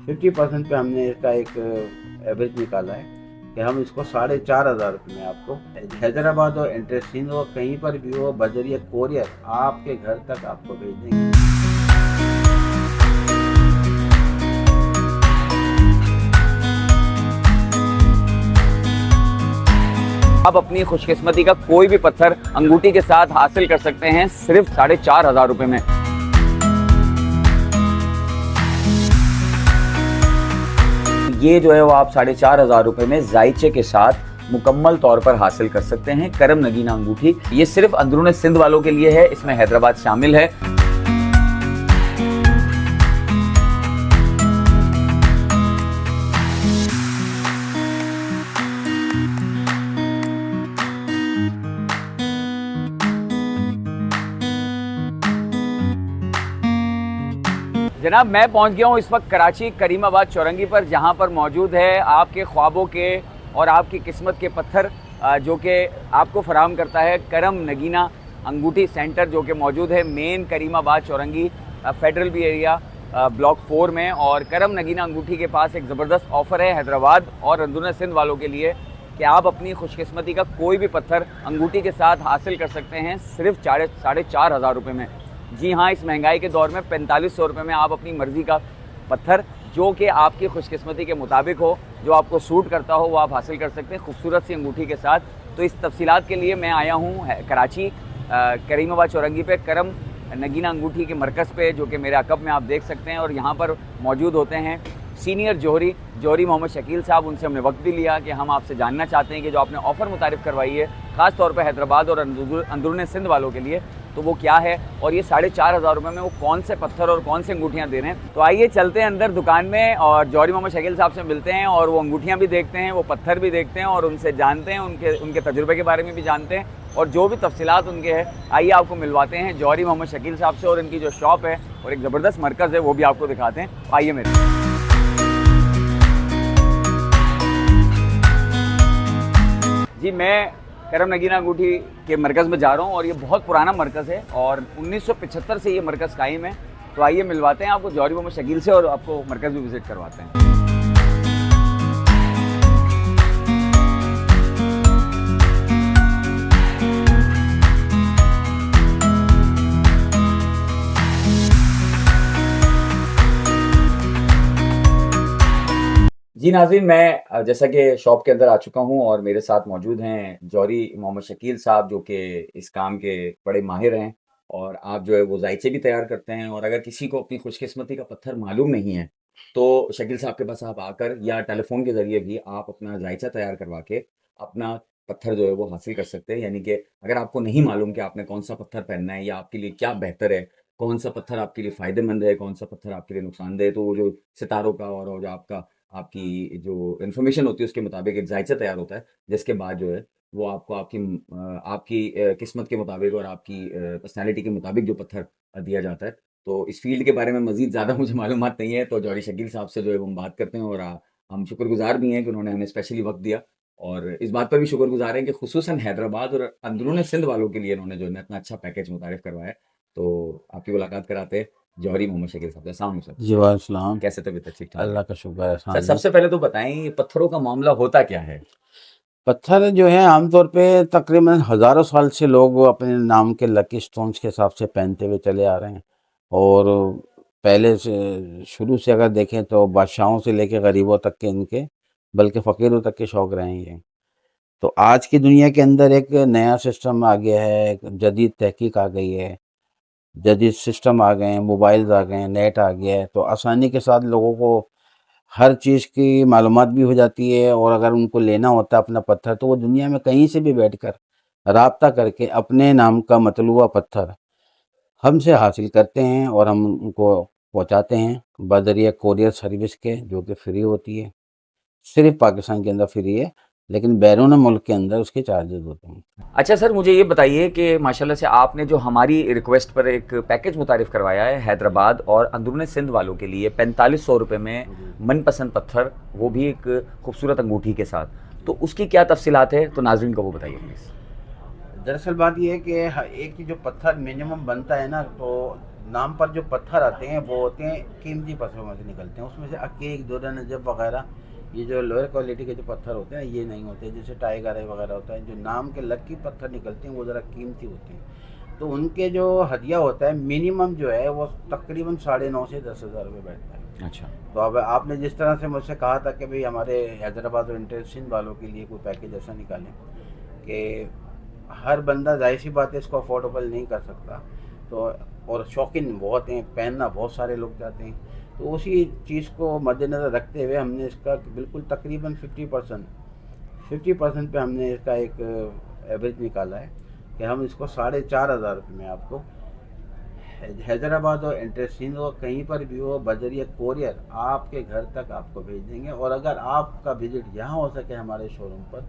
50% पे हमने इसका एक एवरेज निकाला है कि हम इसको 4,500 में आपको हैदराबाद और इंटरसिंध हो, कहीं पर भी हो, बजरिया कोरियर आपके घर तक आपको भेज देंगे। आप अपनी खुशकिस्मती का कोई भी पत्थर अंगूठी के साथ हासिल कर सकते हैं सिर्फ 4,500 रुपए में। ये जो है वो आप 4,500 रुपए में जायचे के साथ मुकम्मल तौर पर हासिल कर सकते हैं करम नगीना अंगूठी। ये सिर्फ अंदरूनी सिंध वालों के लिए है, इसमें हैदराबाद शामिल है। जनाब मैं पहुंच गया हूं इस वक्त कराची करीमाबाद चौरंगी पर, जहां पर मौजूद है आपके ख्वाबों के और आपकी किस्मत के पत्थर, जो कि आपको फराहम करता है करम नगीना अंगूठी सेंटर, जो कि मौजूद है main Karimabad Chowrangi federal B area block 4 में। और करम नगीना अंगूठी के पास एक ज़बरदस्त ऑफ़र है हैदराबाद और अंदरूनी सिंध वालों के लिए कि आप अपनी खुशकिस्मती का कोई भी पत्थर अंगूठी के साथ हासिल कर सकते हैं सिर्फ 4,500 रुपये में। जी हाँ, इस महंगाई के दौर में 4,500 रुपये में आप अपनी मर्ज़ी का पत्थर जो कि आपकी खुशकिस्मती के मुताबिक हो, जो आपको सूट करता हो, वो आप हासिल कर सकते हैं खूबसूरत सी अंगूठी के साथ। तो इस तफसीलात के लिए मैं आया हूँ कराची करीमाबाद चौरंगी पे करम नगीना अंगूठी के मरकज़ पे, जो कि मेरे अकब में आप देख सकते हैं। और यहाँ पर मौजूद होते हैं सीनियर जौहरी मोहम्मद शकील साहब। उनसे हमने वक्त भी लिया कि हम आपसे जानना चाहते हैं कि जो आपने ऑफ़र मुतारिफ़ करवाई है ख़ास तौर पर हैदराबाद और अंदरूनी सिंध वालों के लिए, तो वो क्या है और ये 4,500 रुपये में वो कौन से पत्थर और कौन से अंगूठियाँ दे रहे हैं। तो आइए चलते हैं अंदर दुकान में और जौहरी मोहम्मद शकील साहब से मिलते हैं और वो अंगूठियाँ भी देखते हैं, वो पत्थर भी देखते हैं और उनसे जानते हैं, उनके तजुर्बे के बारे में भी जानते हैं और जो भी तफसीलात उनके हैं। आइए आपको मिलवाते हैं जौहरी मोहम्मद शकील साहब से और इनकी जो शॉप है और एक ज़बरदस्त मरकज़ है वो भी आपको दिखाते हैं। आइए मेरे जी, मैं करम नगीना अंगूठी के मरकज़ में जा रहा हूँ और ये बहुत पुराना मरकज़ है और 1975 से ये मरकज़ कायम है। तो आइए मिलवाते हैं आपको जौहरी मोहम्मद शकील से और आपको मरकज़ भी विज़िट करवाते हैं। जी नाज़रीन, मैं जैसा कि शॉप के अंदर आ चुका हूँ और मेरे साथ मौजूद हैं जौहरी मोहम्मद शकील साहब, जो कि इस काम के बड़े माहिर हैं और आप जो है वो जायचे भी तैयार करते हैं। और अगर किसी को अपनी खुशकिस्मती का पत्थर मालूम नहीं है तो शकील साहब के पास आप आकर या टेलीफोन के ज़रिए भी आप अपना जायचा तैयार करवा के अपना पत्थर जो है वो हासिल कर सकते हैं। यानी कि अगर आपको नहीं मालूम कि आपने कौन सा पत्थर पहनना है या आपके लिए क्या बेहतर है, कौन सा पत्थर आपके लिए फ़ायदेमंद है, कौन सा पत्थर आपके लिए नुकसानदेह, तो वो जो सितारों का और जो आपकी जो इन्फॉर्मेशन होती है उसके मुताबिक एक जायचा तैयार होता है, जिसके बाद जो है वो आपको आपकी किस्मत के मुताबिक और आपकी पर्सनैलिटी के मुताबिक जो पत्थर दिया जाता है। तो इस फ़ील्ड के बारे में मज़ीद ज़्यादा मुझे मालूमात नहीं है, तो जौहरी शकील साहब से जो है वो हम बात करते हैं और हम शुक्रगुज़ार भी हैं कि उन्होंने हमें स्पेशली वक़्त दिया और इस बात पर भी शुक्रगुज़ार हैं कि ख़ुसूसन हैदराबाद और अंदरूनी सिंध वालों के लिए इन्होंने जो है ना इतना अच्छा पैकेज मुतारिफ़ करवाया है। तो आपकी मुलाकात कराते हैं जौहरी मोहम्मद शकील साहब से। अस्सलाम वालेकुम सर। जी वालेकुम। कैसे तबीयत है? ठीक-ठाक है? अल्लाह का शुक्र है। सर सबसे पहले तो बताएं ये पत्थरों का मामला होता क्या है? पत्थर जो है आमतौर पे तकरीबन हज़ारों साल से लोग अपने नाम के लकी स्टोन्स के हिसाब से पहनते हुए चले आ रहे हैं और पहले से शुरू से अगर देखें तो बादशाहों से लेकर गरीबों तक के इनके, बल्कि फ़कीरों तक के शौक रहे हैं ये। तो आज की दुनिया के अंदर एक नया सिस्टम आ गया है, एक जदीद तहकीक आ गई है, जदीद सिस्टम आ गए हैं, मोबाइल्स आ गए हैं, नेट आ गया है, तो आसानी के साथ लोगों को हर चीज़ की मालूमात भी हो जाती है और अगर उनको लेना होता है अपना पत्थर तो वो दुनिया में कहीं से भी बैठकर राब्ता करके अपने नाम का मतलूबा पत्थर हमसे हासिल करते हैं और हम उनको पहुंचाते हैं बदरिया कोरियर सर्विस के, जो कि फ्री होती है। सिर्फ पाकिस्तान के अंदर फ्री है, लेकिन बैरून मुल्क के अंदर उसके चार्जेस होते हैं। अच्छा सर, मुझे ये बताइए कि माशाल्लाह से आपने जो हमारी रिक्वेस्ट पर एक पैकेज मुतारिफ़ करवाया है हैदराबाद और अंदरूनी सिंध वालों के लिए 4,500 रुपये में मनपसंद पत्थर, वो भी एक खूबसूरत अंगूठी के साथ, तो उसकी क्या तफसीलात है? तो नाज़रीन को वो बताइए प्लीज़। दरअसल बात यह है कि एक ही जो पत्थर मिनिमम बनता है ना, तो नाम पर जो पत्थर आते हैं वो होते हैं कीमती पत्थरों में से निकलते हैं। उसमें से अकीक, दुर्रा नजब वगैरह, ये जो लोअर क्वालिटी के जो पत्थर होते हैं ये नहीं होते। जैसे टाइगर है वगैरह होता है, जो नाम के लकी पत्थर निकलते हैं वो ज़रा कीमती होते हैं। तो उनके जो हदिया होता है मिनिमम जो है वो तकरीबन 9.5 से 10,000 रुपये बैठता है। अच्छा। तो अब आपने जिस तरह से मुझसे कहा था कि भाई हमारे हैदराबाद और इंटरेस्टिंग वालों के लिए कोई पैकेज ऐसा निकालें कि हर बंदा, जाहिर सी बात है, इसको अफोर्डेबल नहीं कर सकता। तो और शौकीन बहुत हैं, पहनना बहुत सारे लोग चाहते हैं। तो उसी चीज़ को मद्देनज़र रखते हुए हमने इसका बिल्कुल तकरीबन 50% पे हमने इसका एक एवरेज निकाला है कि हम इसको 4,500 रुपये में आपको हैदराबाद और इंटरेस्टिंग हो, कहीं पर भी हो, बजरिया कोरियर आपके घर तक आपको भेज देंगे। और अगर आपका विजिट यहाँ हो सके हमारे शोरूम पर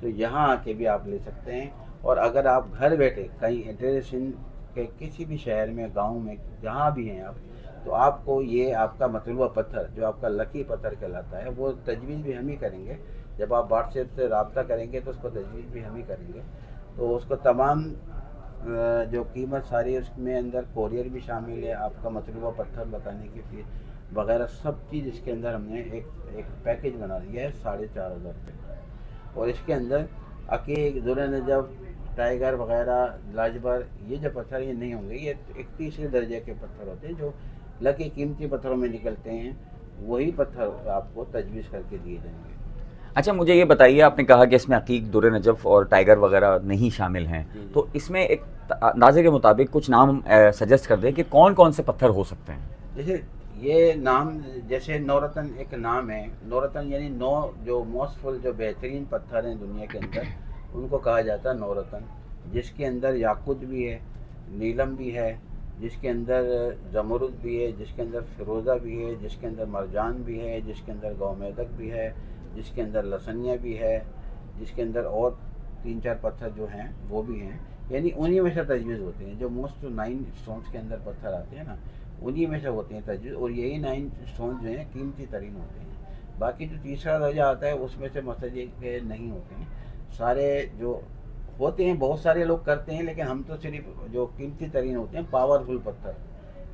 तो यहाँ आके भी आप ले सकते हैं। और अगर आप घर बैठे कहीं इंटरेस्टिंग के किसी भी शहर में, गांव में, जहाँ भी हैं आप, तो आपको ये आपका मतलूबा पत्थर जो आपका लकी पत्थर कहलाता है वो तजवीज़ भी हम ही करेंगे। जब आप व्हाट्सएप से रब्ता करेंगे तो उसको तजवीज़ भी हम ही करेंगे। तो उसको तमाम जो कीमत सारी उसमें अंदर कोरियर भी शामिल है, आपका मतलूबा पत्थर बताने की फीस वगैरह सब चीज़ इसके अंदर हमने एक पैकेज बना दिया है 4,500 रुपये। और इसके अंदर अकीक, दुर्रा नजब, टाइगर वगैरह, लाजबर, ये जो पत्थर ये नहीं होंगे। ये एक तीसरे दर्जे के पत्थर होते हैं जो लकी कीमती पत्थरों में निकलते हैं। वही पत्थर आपको तजवीज़ करके दिए जाएंगे। अच्छा, मुझे ये बताइए, आपने कहा कि इसमें अकीक, दुर्रे नजफ़ और टाइगर वगैरह नहीं शामिल हैं, जी, जी। तो इसमें एक अंदाजे के मुताबिक कुछ नाम सजेस्ट कर दें कि कौन कौन से पत्थर हो सकते हैं। जैसे ये नाम, जैसे नौरतन एक नाम है। नौरतन यानी 9 जो मोस्टफुल, जो बेहतरीन पत्थर हैं दुनिया के अंदर, उनको कहा जाता है नौरतन। जिसके अंदर याकूत भी है, नीलम भी है, जिसके अंदर जमरुद भी है, जिसके अंदर फिरोज़ा भी है, जिसके अंदर मरजान भी है, जिसके अंदर गौमेदक भी है, जिसके अंदर लसनिया भी है, जिसके अंदर और 3-4 पत्थर जो हैं वो भी हैं। यानी उन्हीं में से तजवीज़ होते हैं। जो मोस्ट 9 स्टोन्स के अंदर पत्थर आते हैं ना, उन्हीं में से होते हैं तजवीज़। और यही 9 स्टोन जो हैं कीमती तरीन होते हैं। बाकी जो तीसरा दर्जा आता है उसमें से मसले के नहीं होते हैं। सारे जो होते हैं, बहुत सारे लोग करते हैं, लेकिन हम तो सिर्फ जो कीमती तरीन होते हैं, पावरफुल पत्थर,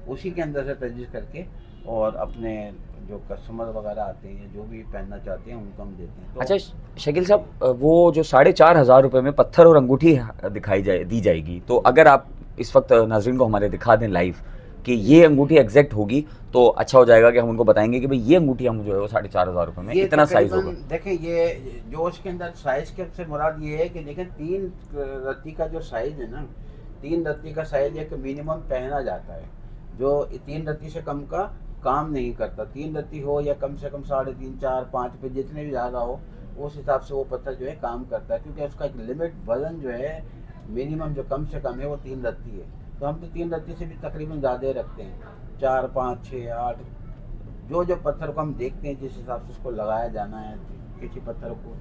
उसी के अंदर से तजवीज़ करके और अपने जो कस्टमर वगैरह आते हैं, जो भी पहनना चाहते हैं, उनको हम देते हैं। तो अच्छा शकील साहब, वो जो 4,500 रुपये में पत्थर और अंगूठी दी जाएगी, तो अगर आप इस वक्त नाज़रीन को हमारे दिखा दें लाइव कि ये अंगूठी एग्जैक्ट होगी तो अच्छा हो जाएगा कि हम उनको बताएंगे कि भाई ये अंगूठी हम जो है वो 4,500 रुपये में इतना साइज होगा। देखें, ये जो इसके अंदर साइज़ के से मुराद ये है कि देखें 3 रत्ती का जो साइज़ है ना, 3 रत्ती का साइज़ एक मिनिमम पहना जाता है। जो 3 रत्ती से कम का काम नहीं करता। 3 रत्ती हो या कम से कम 3.5, 4, 5 पे जितने भी ज़्यादा हो, उस हिसाब से वो पत्थर जो है काम करता है। क्योंकि उसका एक लिमिट, वज़न जो है मिनिमम जो कम से कम है वो 3 रत्ती है। तो हम तो 3 रत्ती से भी तकरीबन ज़्यादा रखते हैं। 4, 5, 6, 8, जो पत्थर को हम देखते हैं जिस हिसाब से उसको लगाया जाना है। किसी पत्थर को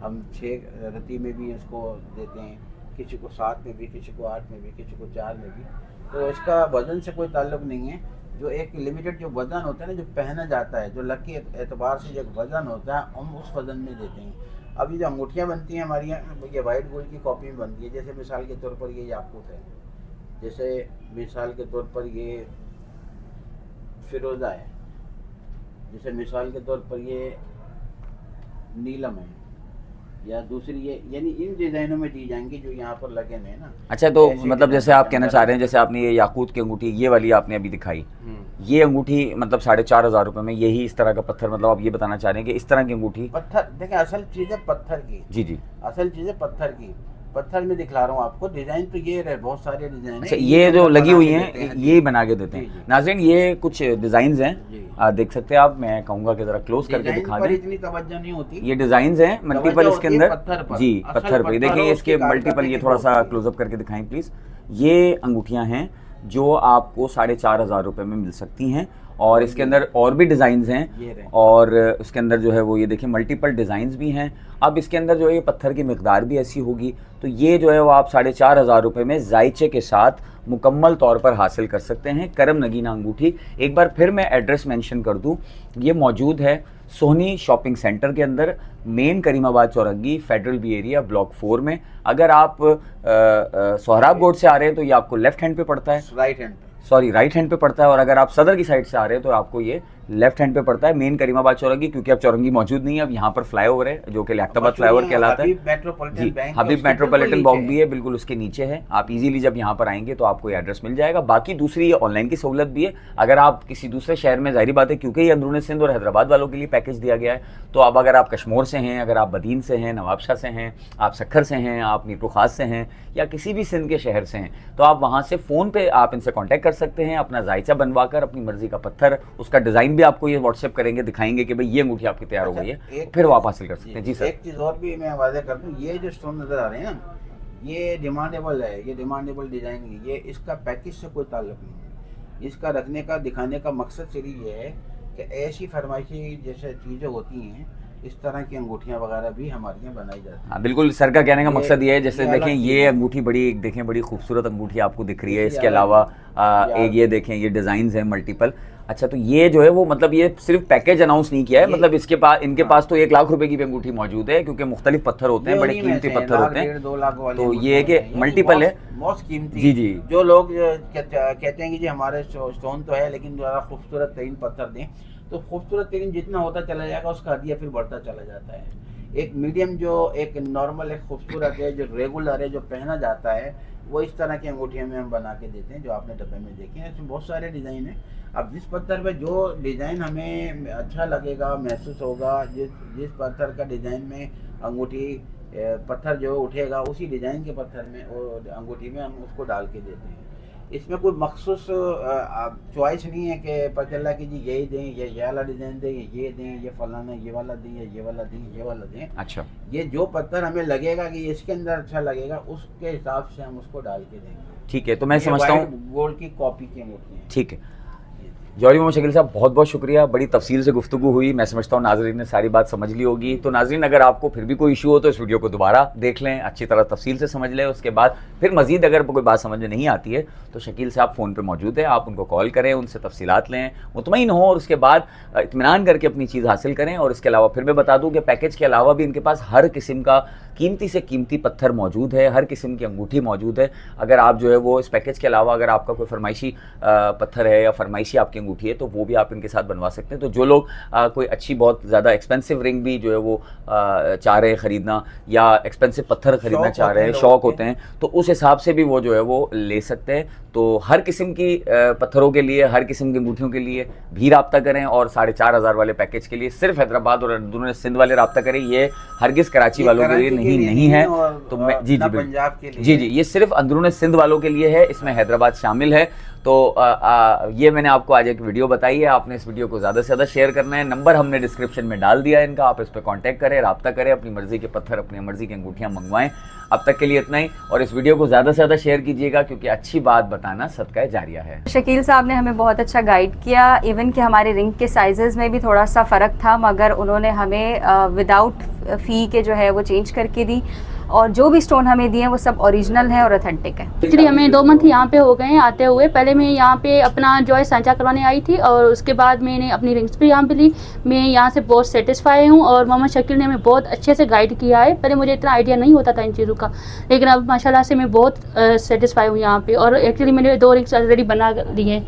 हम 6 रत्ती में भी इसको देते हैं, किसी को 7 में भी, किसी को 8 में भी, किसी को 4 में भी। तो इसका वज़न से कोई ताल्लुक़ नहीं है। जो एक लिमिटेड जो वज़न होता है ना, जो पहना जाता है, जो लकी एतबार से जो वज़न होता है, हम उस वज़न में देते हैं। अभी जो अंगूठियाँ बनती हैं हमारी यहाँ, ये वाइट गोल्ड की कॉपी में बनती है। जैसे मिसाल के तौर पर ये याकूत है, जैसे मिसाल के तौर पर ये फिरोज़ा है, जैसे मिसाल के तौर पर ये नीलम है, या दूसरी ये, यानी इन डिज़ाइनों में दी जाएंगी जो यहाँ पर लगे हुए हैं ना। अच्छा, तो मतलब जैसे आप कहना चाह रहे हैं, जैसे आपने ये याकूत की अंगूठी, ये वाली आपने अभी दिखाई, ये अंगूठी मतलब 4,500 रुपये में यही इस तरह का पत्थर, मतलब आप ये बताना चाह रहे हैं कि इस तरह की अंगूठी पत्थर, देखें असल चीज़ है पत्थर की। जी जी, असल चीज़ है पत्थर की। पत्थर में दिखला रहा हूँ आपको। डिज़ाइन तो ये रहे, बहुत सारे डिज़ाइन। अच्छा, ये जो लगी हुई हैं ये बना के देते हैं। नाज़रीन, ये कुछ डिज़ाइंस हैं, देख सकते हैं आप। मैं कहूँगा कि ज़रा क्लोज करके दिखा दें। इतनी तवज्जो नहीं होती। ये डिज़ाइंस हैं मल्टीपल इसके अंदर जी, पत्थर पे देखिए इसके मल्टीपल। ये थोड़ा सा क्लोजअप करके दिखाएं प्लीज़। ये अंगूठियाँ हैं जो आपको 4,500 रुपये में मिल सकती हैं। और इसके अंदर और भी डिज़ाइंस हैं, और इसके अंदर जो है वो ये देखिए मल्टीपल डिज़ाइंस भी हैं। अब इसके अंदर जो है ये पत्थर की मिकदार भी ऐसी होगी, तो ये जो है वो आप 4,500 रुपये में जायचे के साथ मुकम्मल तौर पर हासिल कर सकते हैं। करम नगीना अंगूठी, एक बार फिर मैं एड्रेस मेंशन कर दूं, ये मौजूद है सोनी शॉपिंग सेंटर के अंदर, main Karimabad Chowrangi, federal B area, block 4 में। अगर आप सोहराब रोड से आ रहे हैं तो ये आपको लेफ्ट हैंड पे पड़ता है, right hand sorry right hand पे पड़ता है, और अगर आप सदर की साइड से आ रहे हैं तो आपको ये लेफ्ट हैंड पे पड़ता है। मेन करीमाबाद चौरंगी, क्योंकि अब चौरंगी मौजूद नहीं है, अब यहाँ पर फ्लाईओवर है जो कि लियाकताबाद फ्लाईओवर कहलाता है। जी, हबीब मेट्रोपॉलिटन बैंक भी है, बिल्कुल उसके नीचे है। आप इजीली जब यहाँ पर आएंगे तो आपको ये एड्रेस मिल जाएगा। बाकी दूसरी ये ऑनलाइन की सहूलत भी है। अगर आप किसी दूसरे शहर में, जाहिर बात है क्योंकि ये अंदरूनी सिंध और हैदराबाद वालों के लिए पैकेज दिया गया है, तो अब अगर आप कश्मीर से हैं, अगर आप बदीन से हैं, नवाबशाह से हैं, आप सक्खर से हैं, आप मीरपुर खास से हैं, या किसी भी सिंध के शहर से हैं, तो आप वहाँ से फ़ोन पे आप इनसे कांटेक्ट कर सकते हैं। अपना जायचा बनवा कर अपनी मर्जी का पत्थर, उसका डिज़ाइन भी आपको ये व्हाट्सएप करेंगे, दिखाएंगे कि भाई ये अंगूठी आपकी तैयार हो गई है, फिर वो आप हासिल कर सकते हैं। जी सर, एक चीज़ और भी मैं वादे कर दूँ, ये जो स्टोन नज़र आ रहे हैं ना, ये डिमांडेबल है, ये डिमांडेबल डिज़ाइन है, ये इसका पैकेज से कोई ताल्लुक नहीं है। इसका रखने का, दिखाने का मकसद सिर्फ ये है कि ऐसी फरमाइशी जैसे चीज़ें होती हैं, इस तरह की अंगूठियाँ वगैरह भी हमारे यहाँ बनाई जाती हैं। हाँ बिल्कुल, सर का कहने का मकसद ये है, जैसे ये देखें अलग ये चीज़ है। अंगूठी बड़ी, देखें बड़ी खूबसूरत अंगूठी आपको दिख रही है। ये इसके अलग अलावा है। एक ये देखें, ये डिज़ाइंस हैं मल्टीपल। अच्छा, तो ये जो है वो मतलब ये सिर्फ पैकेज अनाउंस नहीं किया है, मतलब इसके पास, इनके पास तो 1 लाख रुपए की भी अंगूठी मौजूद है, क्योंकि मुख्तलिफ पत्थर होते हैं, बड़े कीमती पत्थर होते हैं। 2 लाख वाले तो ये है कि मल्टीपल है, बहुत कीमती। जी जी, जो लोग कहते हैं कि जी हमारे स्टोन तो है लेकिन ज़रा खूबसूरत तरीन पत्थर दें, तो खूबसूरत तरीन जितना होता चला जाएगा उसका हदिया फिर बढ़ता चला जाता है। एक मीडियम, जो एक नॉर्मल, एक खूबसूरत है, जो रेगुलर है, जो पहना जाता है, वो इस तरह की अंगूठियाँ में हम बना के देते हैं, जो आपने डब्बे में देखे हैं। इसमें बहुत सारे डिज़ाइन हैं। अब जिस पत्थर पे जो डिज़ाइन हमें अच्छा लगेगा, महसूस होगा, जिस पत्थर का डिज़ाइन में अंगूठी पत्थर जो उठेगा, उसी डिज़ाइन के पत्थर में और अंगूठी में हम उसको डाल के देते हैं। इसमें कोई मखसूस चॉइस नहीं है कि पता चला कि जी यही दें, ये वाला डिज़ाइन दें, ये दें, ये फलाना, ये वाला दें, ये वाला दें, ये वाला दें। अच्छा, ये जो पत्थर हमें लगेगा कि इसके अंदर अच्छा लगेगा, उसके हिसाब से हम उसको डाल के देंगे। ठीक है। तो मैं समझता हूँ गोल्ड की कॉपी की अंगूठी है। ठीक है। जौहरी मोहम्मद शकील साहब, बहुत बहुत शुक्रिया, बड़ी तफसील से गुफ्तगू हुई। मैं समझता हूँ नाज़रीन ने सारी बात समझ ली होगी। तो नाज़रीन, अगर आपको फिर भी कोई इशू हो तो इस वीडियो को दोबारा देख लें, अच्छी तरह तफसील से समझ लें। उसके बाद फिर मज़ीद अगर कोई बात समझ में नहीं आती है तो शकील साहब फ़ोन पे मौजूद है, आप उनको कॉल करें, उनसे तफसीलात लें, मुतमईन हो, और उसके बाद इत्मीनान करके अपनी चीज़ हासिल करें। और इसके अलावा फिर मैं बता दूँ कि पैकेज के अलावा भी इनके पास हर किस्म का कीमती से कीमती पत्थर मौजूद है, हर किस्म की अंगूठी मौजूद है। अगर आप जो है वो इस पैकेज के अलावा अगर आपका कोई फरमाइशी पत्थर है या फरमाइशी आपकी अंगूठी है तो वो भी आप इनके साथ बनवा सकते हैं। तो जो लोग कोई अच्छी, बहुत ज़्यादा एक्सपेंसिव रिंग भी जो है वो चाह रहे हैं ख़रीदना, या एक्सपेंसिव पत्थर ख़रीदना चाह रहे हैं, शौक़ होते हैं, तो उस हिसाब से भी वो जो है वो ले सकते हैं। तो हर किस्म की पत्थरों के लिए, हर किस्म की अंगूठियों के लिए भी रब्ता करें, और 4,500 वाले पैकेज के लिए सिर्फ हैदराबाद और अंदरूनी सिंध वाले रब्ता करें। ये हरगिज़ कराची वालों के लिए नहीं है। तो मैं जी पंजाब के लिए, जी, ये सिर्फ अंदरूनी सिंध वालों के लिए है, इसमें हैदराबाद शामिल है। तो ये मैंने आपको आज एक वीडियो बताई है, आपने इस वीडियो को ज़्यादा से ज़्यादा शेयर करना है। नंबर हमने डिस्क्रिप्शन में डाल दिया है इनका, आप इस पर कांटेक्ट करें, रब्ता करें, अपनी मर्ज़ी के पत्थर, अपनी मर्ज़ी की अंगूठियाँ मंगवाएं। अब तक के लिए इतना ही, और इस वीडियो को ज़्यादा से ज़्यादा शेयर कीजिएगा, क्योंकि अच्छी बात बताना सदका जारिया है। शकील साहब ने हमें बहुत अच्छा गाइड किया। इवन कि हमारे रिंग के साइजेस में भी थोड़ा सा फ़र्क था, मगर उन्होंने हमें विदाउट फ़ी के जो है वो चेंज करके दी, और जो भी स्टोन हमें दिए हैं वो सब ओरिजिनल है और ऑथेंटिक है। एक्चुअली हमें 2 मंथ यहाँ पे हो गए हैं आते हुए। पहले मैं यहाँ पे अपना जो है सांचा करवाने आई थी, और उसके बाद मैंने अपनी रिंग्स भी यहाँ पे ली। मैं यहाँ से बहुत सेटिस्फाई हूँ, और मोहम्मद शकील ने हमें बहुत अच्छे से गाइड किया है। पहले मुझे इतना आइडिया नहीं होता था इन चीज़ों का, लेकिन अब माशाल्लाह से मैं बहुत सेटिस्फाई हूँ यहाँ पे। और एक्चुअली मैंने 2 रिंग्स ऑलरेडी बना ली हैं।